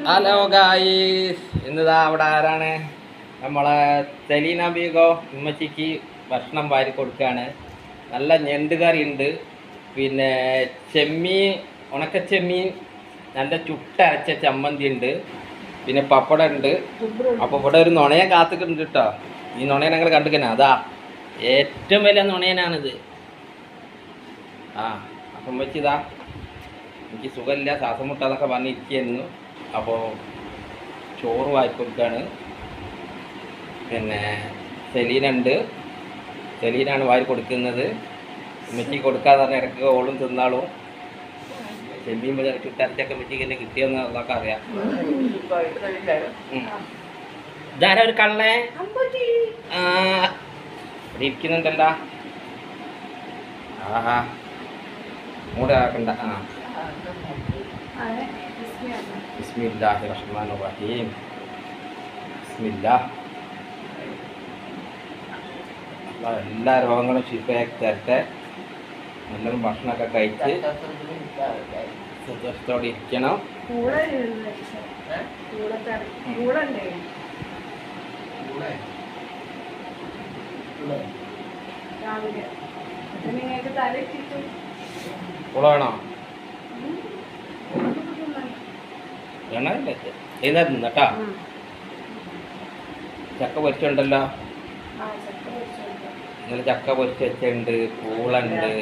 Hello guys, ഇന്നിതാ അവിടെ ആരാണ്? നമ്മളെ സെലീന ബീഗോ ഉമ്മച്ചിക്ക് ഭക്ഷണം വാരി കൊടുക്കുകയാണ്. നല്ല ഞണ്ട് കറി ഉണ്ട്, പിന്നെ ചെമ്മീൻ, ഉണക്കച്ചെമ്മീൻ, നല്ല ചുട്ടരച്ച ചമ്മന്തി ഉണ്ട്, പിന്നെ പപ്പടം ഉണ്ട്. അപ്പോൾ ഇവിടെ ഒരു നുണയെ കാത്തിട്ടുണ്ട് കേട്ടോ. ഈ നുണയെ ഞങ്ങൾ കണ്ടുക്കണേ, അതാ ഏറ്റവും വലിയ നുണയനാണിത്. അപ്പം ഉമ്മച്ചിതാ എനിക്ക് സുഖമില്ല, ശ്വാസം മുട്ടാന്നൊക്കെ പറഞ്ഞിരിക്കുന്നു. അപ്പോൾ ചോറ് വാരിക്കൊടുക്കുകയാണ്. പിന്നെ സെലീന ഉണ്ട്, സെലീനാണ് വാരി കൊടുക്കുന്നത്. ഉമ്മച്ചിക്ക് കൊടുക്കാതെ പറഞ്ഞാൽ ഇടയ്ക്ക് ഓളും തിന്നാളും. ചെമ്മീൻ ചുട്ടരച്ചൊക്കെ ഉമ്മച്ചിക്ക് എന്നെ കിട്ടിയെന്ന് അതൊക്കെ അറിയാം. ഇതാരാ ഒരു കള്ളേ ഇവിടെ ഇരിക്കുന്നുണ്ടല്ലോ. ആഹാ മൂടെ ആക്കണ്ട. ബിസ്മില്ലാഹിർ റഹ്മാനിർ റഹീം. ബിസ്മില്ലാഹ്. എല്ലാ രോഗങ്ങളും ശിഫയാക്കി തരട്ടെ. നല്ലൊരു ഭക്ഷണമൊക്കെ കഴിച്ച് സന്തോഷത്തോടെ ഇരിക്കണം. കുളമാണോ? വേണമില്ല, എഴുന്നേരം നിന്നട്ടാ. ചക്ക പൊരിച്ചുണ്ടല്ലോ, ഇന്നലെ ചക്ക പൊരിച്ച് വെച്ചുണ്ട്, പൂളുണ്ട്,